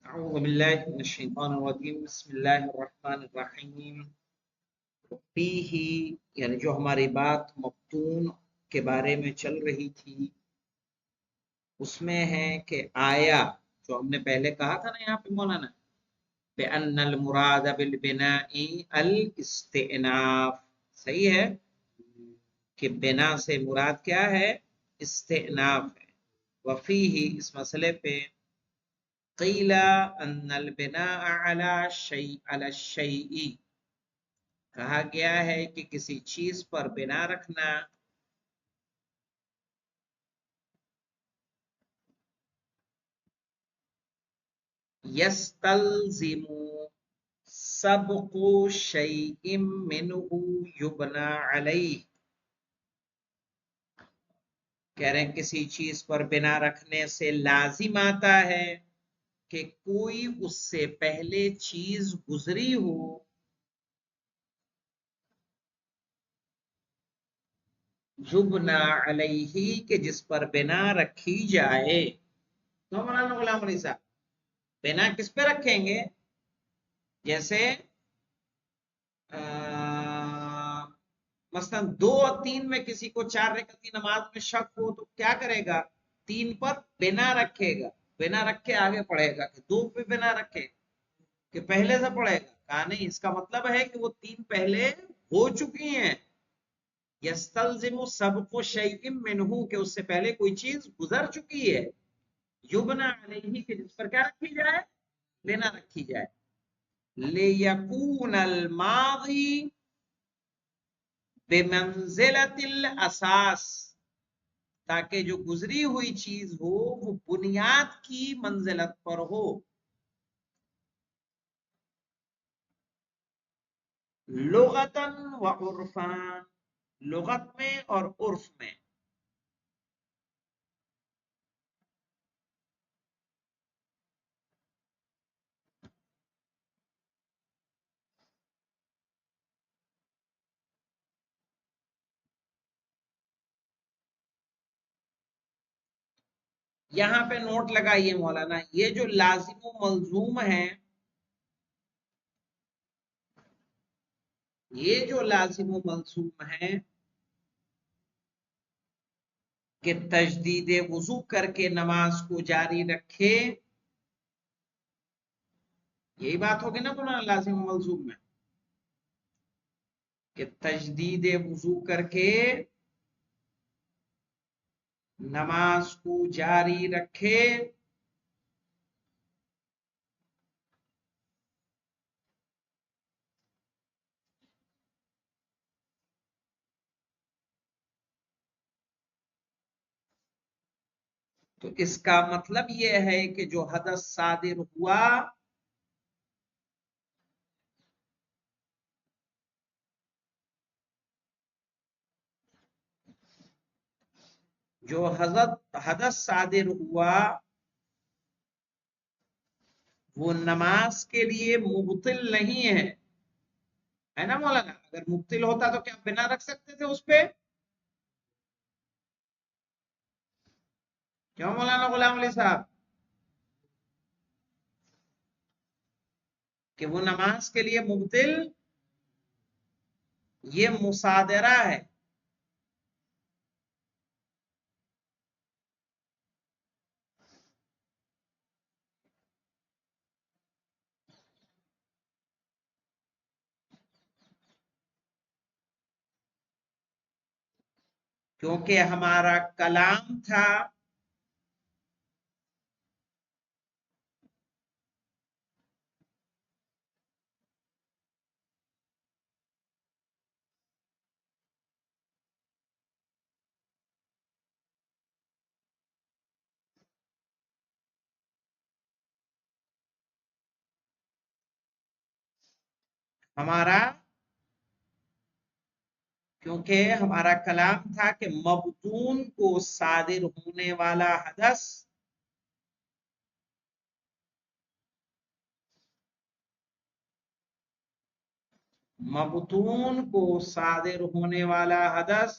اعوذ باللہ من الشیطان الرجیم بسم اللہ الرحمن الرحیم فیہ یعنی جو ہماری بات مفتون کے بارے میں چل رہی تھی اس میں ہے کہ آیا جو ہم نے پہلے کہا تھا نا یہاں پہ مولانا بأن المراد بالبناء الاستئناف صحیح ہے کہ بنا سے مراد کیا ہے استئناف ہے وفیہ اس مسئلے پہ قیل ان البناء علی الشیء کہا گیا ہے کہ کسی چیز پر بنا رکھنا یستلزم سبق شیء منہ یبنا علیہ کہہ رہے ہیں کسی چیز پر بنا رکھنے سے لازم آتا ہے کہ کوئی اس سے پہلے چیز گزری ہو یبنا علیہ کہ جس پر بنا رکھی جائے تو مولانا غلام علی صاحب بنا کس پہ رکھیں گے جیسے مثلا 2 اور 3 میں کسی کو 4 رکعت کی نماز میں شک ہو تو کیا کرے گا 3 پر بنا رکھے گا بنا رکھ کے آگے پڑھے گا کہ 2 پہ بنا رکھے کہ پہلے سے پڑھے گا کہا نہیں اس کا مطلب ہے کہ وہ 3 پہلے ہو چکی ہیں یستلزم سبق شیء منہ کہ اس سے پہلے کوئی چیز گزر چکی ہے یبنا علیہ کہ جس پر کیا رکھی جائے بنا رکھی جائے لیکون الماضی بمنزلت الاساس تاکہ جو گزری ہوئی چیز ہو وہ بنیاد کی منزلت پر ہو لغتاً و عرفاً لغت میں اور عرف میں یہاں پہ نوٹ لگائیے مولانا یہ جو لازم و ملزوم ہے یہ جو لازم و ملزوم ہے کہ تجدید وضو کر کے نماز کو جاری رکھے یہی بات ہوگی نا مولانا لازم و ملزوم میں کہ تجدید وضو کر کے نماز کو جاری رکھے تو اس کا مطلب یہ ہے کہ جو حدث صادر ہوا جو حدث صادر ہوا وہ نماز کے لیے مبطل نہیں ہے نا مولانا اگر مبطل ہوتا تو کیا بنا رکھ سکتے تھے اس پہ کیوں مولانا غلام علی صاحب کہ وہ نماز کے لیے مبطل یہ مصادرہ ہے کیونکہ ہمارا کلام تھا کیونکہ ہمارا کلام تھا کہ مبطون کو صادر ہونے والا حدث مبطون کو صادر ہونے والا حدث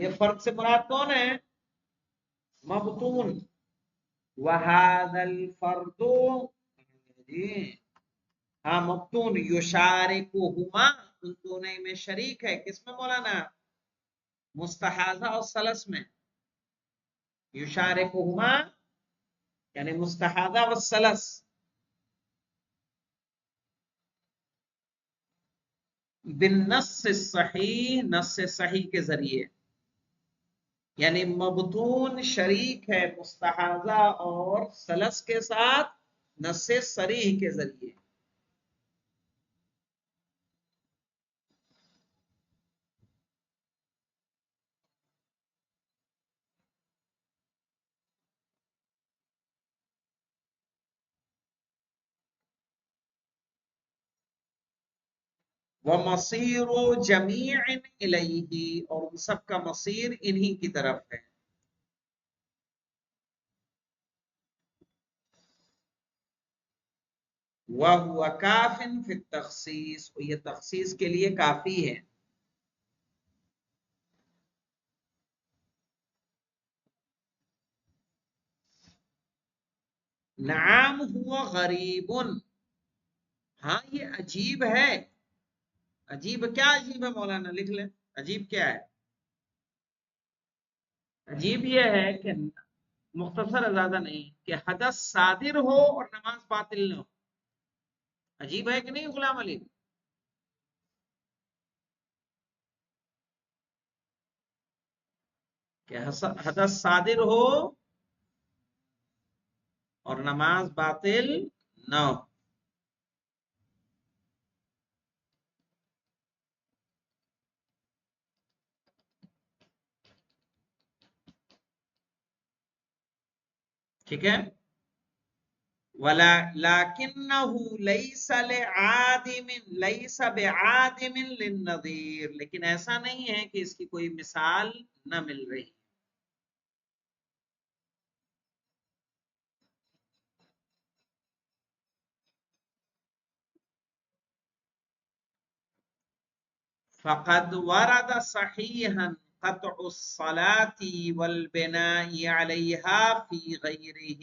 یہ فرد سے مراد کون ہے؟ مبتون. وہذا الفرد جی ہاں مبتون یشارکہما ان دونوں میں شریک ہے. کس میں مولانا؟ مستحاضہ اور سلس میں. یشارکہما یعنی مستحاضہ و سلس. بالنص الصحیح نص صحیح کے ذریعے. یعنی مبتون شریک ہے مستحاضہ اور سلس کے ساتھ نص صریح کے ذریعے. وَمَصِيرُ جَمِيعٍ إِلَيْهِ اور ان سب کا مصیر انہی کی طرف ہے. وَهُوَ كَافٍ فِي التَّخْصِيصِ اور یہ تخصیص کے لیے کافی ہے. نعم هو غریب. ہاں یہ عجیب ہے. عجیب کیا عجیب ہے مولانا؟ لکھ لیں عجیب کیا ہے. عجیب یہ ہے کہ مختصر زیادہ نہیں کہ حدث صادر ہو اور نماز باطل نہ ہو. عجیب ہے کہ نہیں غلام علی؟ کہ حدث صادر ہو اور نماز باطل نہ ہو. ٹھیک ہے. لَكِنَّهُ لَيْسَ لِعَادِمٍ لَيْسَ بِعَادِمٍ لِلنَّظِيرِ لیکن ایسا نہیں ہے کہ اس کی کوئی مثال نہ مل رہی. فقد ورد صحيحا قطع الصلاة والبناء عليها في غيره.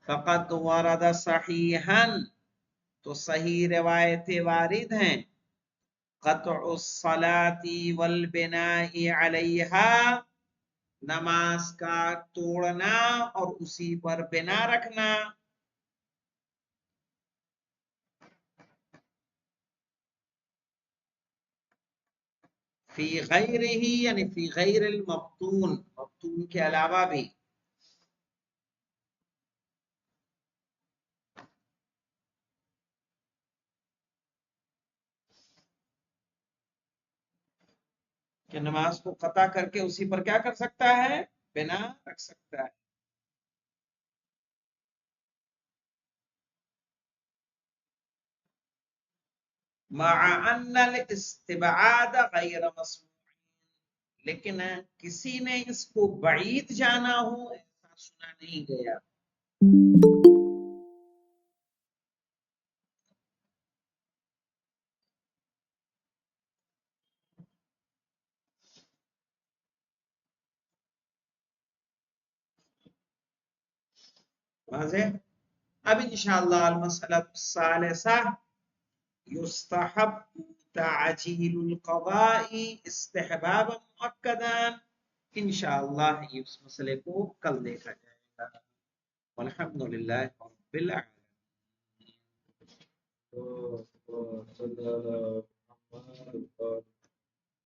فقد ورد صحيحا تو صحیح روایت وارد ہیں. قطع الصلاة والبناء عليها نماز کا توڑنا اور اسی پر بنا رکھنا. فی غیرہ یعنی فی غیر المبتون مبتون کے علاوہ بھی. کہ نماز کو قطع کر کے اسی پر کیا کر سکتا ہے؟ بنا رکھ سکتا ہے. مع ان الاستبعاد غیر مسموع لیکن کسی نے اس کو بعید جانا ہو ایسا سنا نہیں گیا. واضح. اب انشاءاللہ المسئلہ الثالثہ یستحب تعجیل القضاء استحبابا مؤکدا. انشاءاللہ اس مسئلے کو کل دیکھا جائے گا. والحمدللہ رب العالمین.